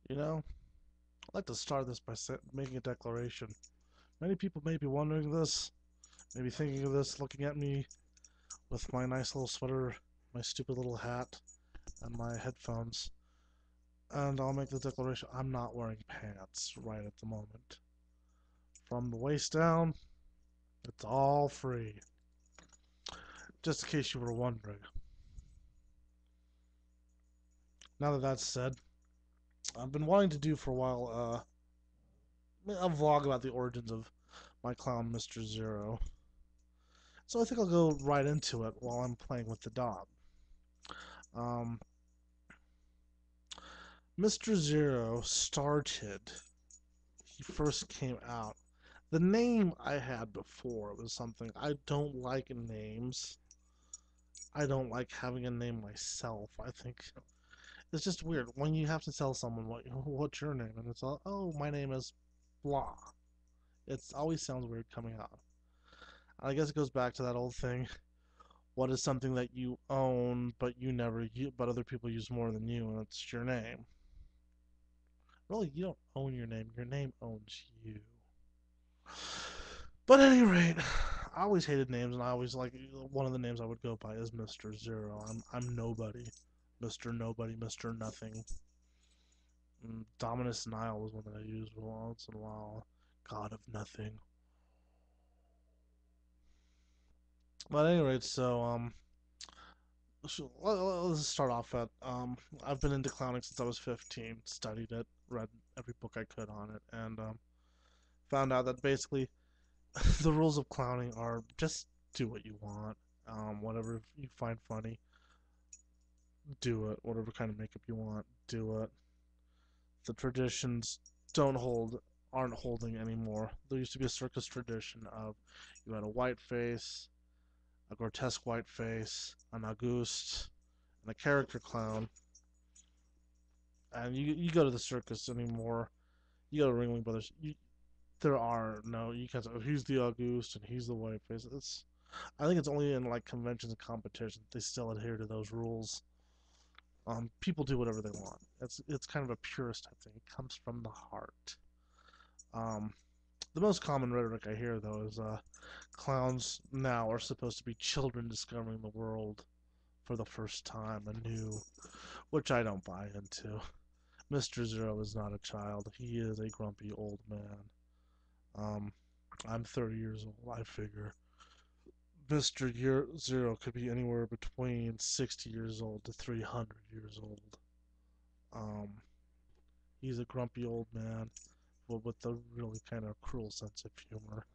You know, I'd like to start this by making a declaration. Many people may be wondering this, maybe thinking of this, looking at me with my nice little sweater, my stupid little hat, and my headphones. And I'll make the declaration, I'm not wearing pants right at the moment. From the waist down, it's all free. Just in case you were wondering. Now that that's said, I've been wanting to do for a while a vlog about the origins of my clown, Mr. Zero. So I think I'll go right into it while I'm playing with the dog. Um, Mr. Zero started, he first came out. The name I had before was something, I don't like names. I don't like having a name myself. I think it's just weird when you have to tell someone what's your name, and it's all, oh, my name is blah. It always sounds weird coming out. I guess it goes back to that old thing. What is something that you own but you never use, but other people use more than you, and it's your name. Really, you don't own your name. Your name owns you. But at any rate, I always hated names, and I always like one of the names I would go by is Mr. Zero. I'm nobody, Mr. Nobody, Mr. Nothing. Dominus Nile was one that I used once in a while. God of Nothing. But at any rate, so let's start off at I've been into clowning since I was 15. Studied it, read every book I could on it, and found out that basically the rules of clowning are just do what you want. Whatever you find funny, do it. Whatever kind of makeup you want, do it. The traditions don't hold aren't holding anymore. There used to be a circus tradition of you had a white face, a grotesque white face, an Auguste, and a character clown. And you go to the circus anymore. You go to Ringling Brothers. There are no you can't say oh, he's the Auguste and he's the white face. It's I think it's only in like conventions and competitions they still adhere to those rules. People do whatever they want. It's kind of a purist type thing. It comes from the heart. Um, the most common rhetoric I hear though is clowns now are supposed to be children discovering the world for the first time anew, which I don't buy into. Mr. Zero is not a child. He is a grumpy old man. Um, I'm 30 years old. I figure Mr. Zero could be anywhere between 60 years old to 300 years old. Um, he's a grumpy old man, but with a really kind of cruel sense of humor.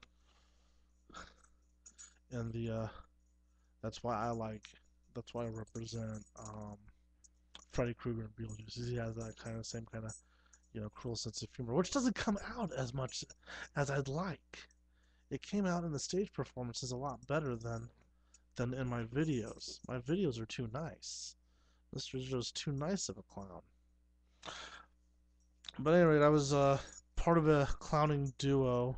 And that's why I like, that's why I represent Freddy Krueger and Beetlejuice. He has that kind of same kind of cruel sense of humor, which doesn't come out as much as I'd like. It came out in the stage performances a lot better than in my videos. My videos are too nice. Mr. Zero's too nice of a clown. But anyway, I was part of a clowning duo.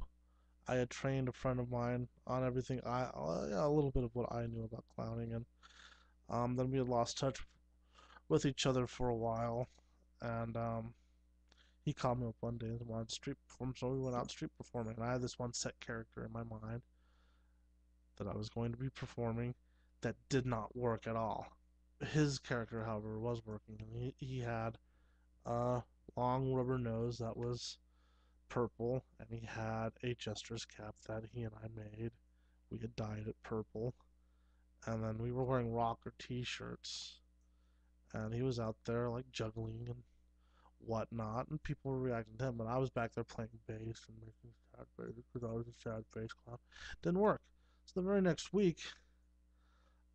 I had trained a friend of mine on everything a little bit of what I knew about clowning, and then we had lost touch with each other for a while, and he called me up one day and wanted to street perform, so we went out street performing, and I had this one set character in my mind that I was going to be performing that did not work at all. His character, however, was working, and he had a long rubber nose that was purple, and he had a jester's cap that he and I made. We had dyed it purple, and then we were wearing rocker t-shirts, and he was out there like juggling and whatnot, and people were reacting to him, but I was back there playing bass and making sad faces because I was a sad bass clown. Didn't work. So the very next week,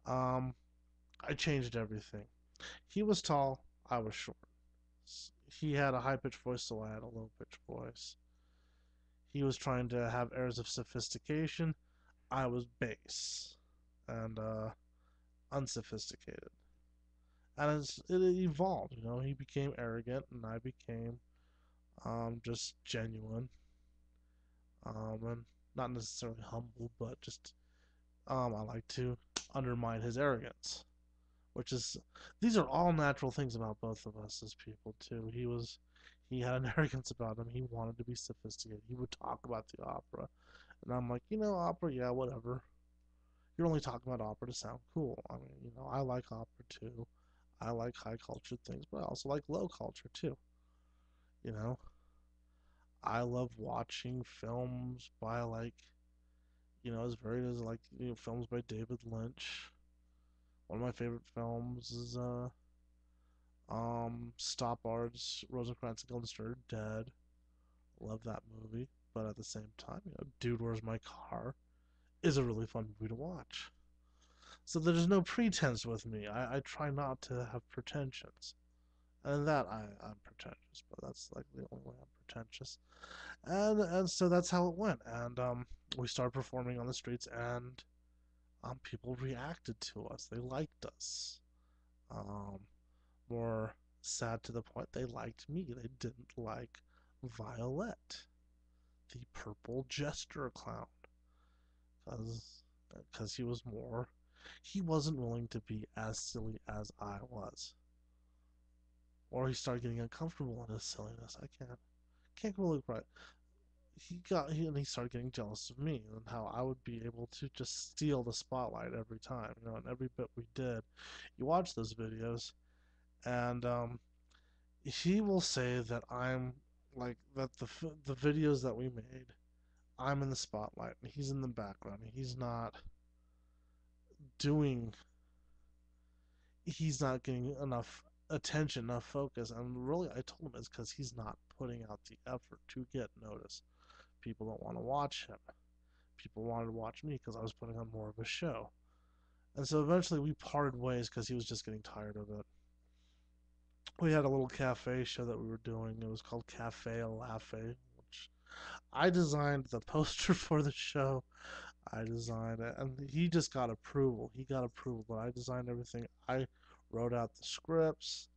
um, I changed everything. He was tall, I was short. He had a high pitched voice, so I had a low pitched voice. He was trying to have airs of sophistication. I was bass and unsophisticated. And it evolved, he became arrogant and I became just genuine and not necessarily humble, but just I like to undermine his arrogance, which is these are all natural things about both of us as people too. He had an arrogance about him. He wanted to be sophisticated. He would talk about the opera. And I'm like, opera, yeah, whatever. You're only talking about opera to sound cool. I mean, I like opera too. I like high culture things, but I also like low culture too. You know, I love watching films by like, as varied as like, films by David Lynch. One of my favorite films is Stoppard's Rosencrantz and Guildenstern are Dead. Love that movie, but at the same time, Dude, Where's My Car is a really fun movie to watch. So there's no pretense with me. I try not to have pretensions. And that I'm pretentious, but that's like the only way I'm pretentious. And so that's how it went. And we started performing on the streets, and people reacted to us. They liked us. Um, More sad to the point, they liked me. They didn't like Violet, the purple jester clown, because he wasn't willing to be as silly as I was, or he started getting uncomfortable in his silliness. I can't really right. And he started getting jealous of me and how I would be able to just steal the spotlight every time, and every bit we did. You watch those videos, and he will say that I'm like that the videos that we made, I'm in the spotlight and he's in the background. And doing he's not getting enough attention, enough focus. And really, I told him it's because he's not putting out the effort to get noticed. People don't want to watch him. People wanted to watch me because I was putting on more of a show. And so eventually we parted ways because he was just getting tired of it. We had a little cafe show that we were doing. It was called Cafe Lafe, which I designed the poster for the show. I designed it, and he just got approval. He got approval, but I designed everything. I wrote out the scripts.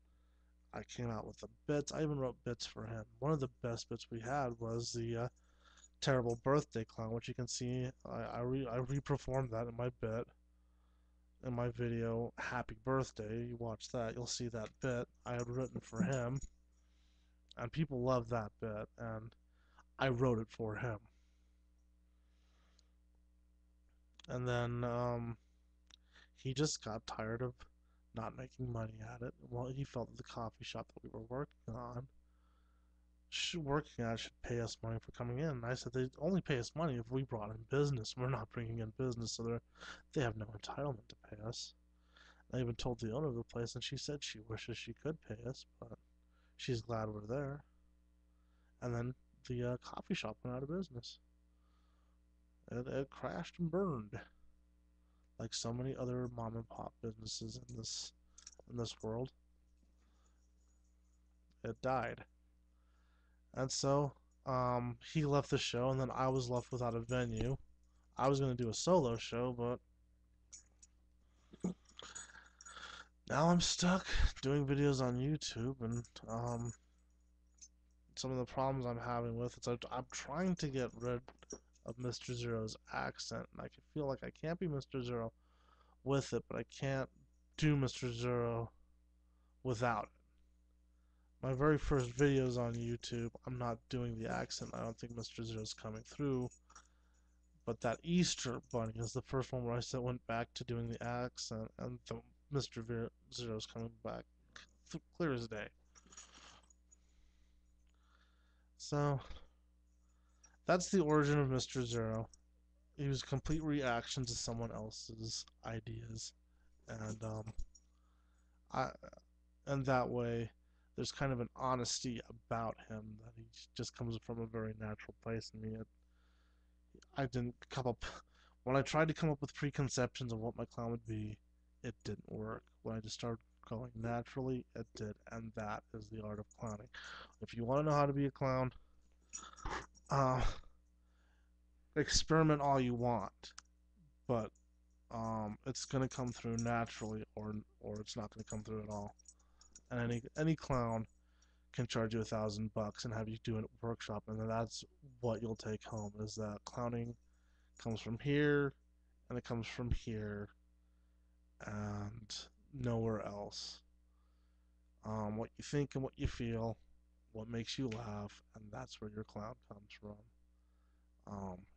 I came out with the bits. I even wrote bits for him. One of the best bits we had was the terrible birthday clown, which you can see. I re-performed that in my bit, in my video, Happy Birthday. You watch that, you'll see that bit I had written for him, and people love that bit, and I wrote it for him. And then he just got tired of not making money at it. Well, he felt that the coffee shop that we were working at should pay us money for coming in. And I said they only pay us money if we brought in business. We're not bringing in business, so they have no entitlement to pay us. I even told the owner of the place, and she said she wishes she could pay us, but she's glad we're there. And then the coffee shop went out of business. It crashed and burned, like so many other mom and pop businesses in this world. It died. And so he left the show, and then I was left without a venue. I was going to do a solo show, but now I'm stuck doing videos on YouTube, and some of the problems I'm having with it. I'm trying to get rid of Mr. Zero's accent, and I can feel like I can't be Mr. Zero with it, but I can't do Mr. Zero without it. My very first videos on YouTube, I'm not doing the accent. I don't think Mr. Zero's coming through. But that Easter Bunny is the first one where I went back to doing the accent, and the Mr. Zero's coming back clear as day. So that's the origin of Mr. Zero. He was a complete reaction to someone else's ideas, and I and that way there's kind of an honesty about him that he just comes from a very natural place in me. I didn't come up when I tried to come up with preconceptions of what my clown would be, it didn't work. When I just started going naturally, it did, and that is the art of clowning. If you want to know how to be a clown, uh, experiment all you want, but it's gonna come through naturally, or it's not gonna come through at all. And any clown can charge you $1,000 and have you do a workshop, and then that's what you'll take home. Is that clowning comes from here, and it comes from here, and nowhere else. What you think and what you feel, what makes you laugh, and that's where your clown comes from.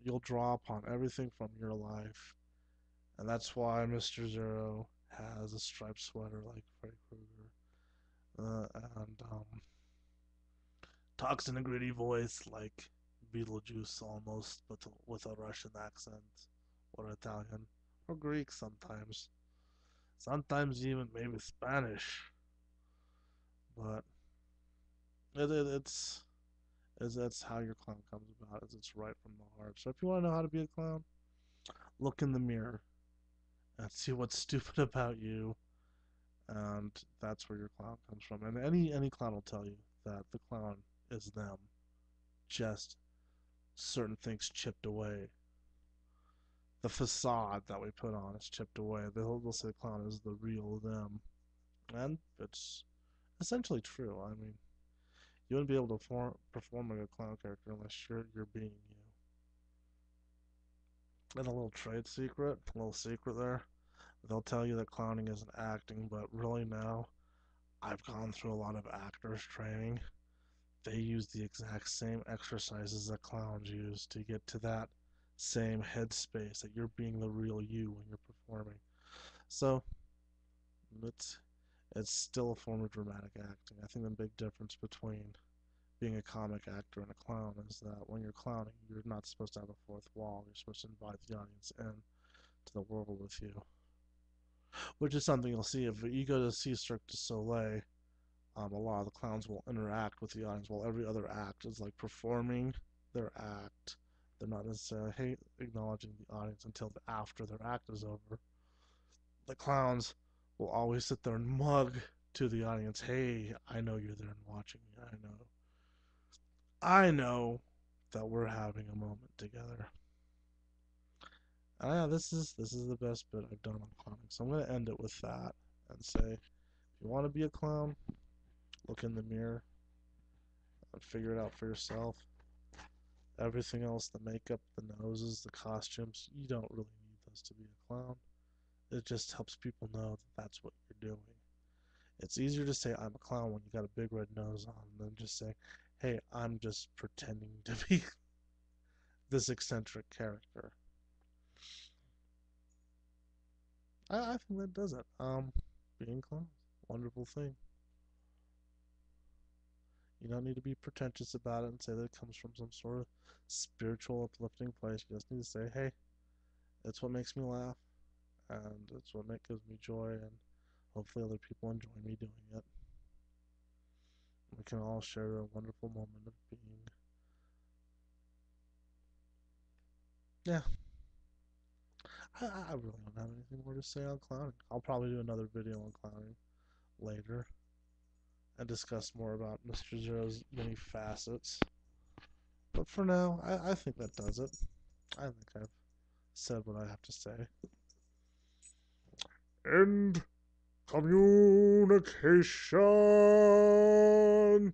You'll draw upon everything from your life, and that's why Mr. Zero has a striped sweater like Freddy Krueger, and talks in a gritty voice like Beetlejuice almost, but with a Russian accent, or Italian, or Greek sometimes. Sometimes even maybe Spanish. But it's that's how your clown comes about. Is it's right from the heart. So if you want to know how to be a clown, look in the mirror and see what's stupid about you, and that's where your clown comes from. And any clown will tell you that the clown is them, just certain things chipped away. The facade that we put on is chipped away. They'll say the clown is the real them, and it's essentially true. I mean, you wouldn't be able to perform like a clown character unless you're being you. And a little trade secret, a little secret there. They'll tell you that clowning isn't acting, but really now, I've gone through a lot of actors training. They use the exact same exercises that clowns use to get to that same headspace that you're being the real you when you're performing. So it's it's still a form of dramatic acting. I think the big difference between being a comic actor and a clown is that when you're clowning, you're not supposed to have a fourth wall. You're supposed to invite the audience in to the world with you, which is something you'll see if you go to see Cirque du Soleil. A lot of the clowns will interact with the audience while every other act is like performing their act. They're not necessarily acknowledging the audience until after their act is over. The clowns will always sit there and mug to the audience, "Hey, I know you're there and watching me. I know that we're having a moment together." Yeah, this is the best bit I've done on clowning. So I'm gonna end it with that and say, if you want to be a clown, look in the mirror and figure it out for yourself. Everything else, the makeup, the noses, the costumes, you don't really need those to be a clown. It just helps people know that that's what you're doing. It's easier to say I'm a clown when you got a big red nose on than just say, hey, I'm just pretending to be this eccentric character. I think that does it. Being clown, wonderful thing. You don't need to be pretentious about it and say that it comes from some sort of spiritual, uplifting place. You just need to say, hey, it's what makes me laugh, and it's what gives me joy, and hopefully other people enjoy me doing it. We can all share a wonderful moment of being. Yeah, I really don't have anything more to say on clowning. I'll probably do another video on clowning later and discuss more about Mr. Zero's many facets. But for now, I think that does it. I think I've said what I have to say. End communication.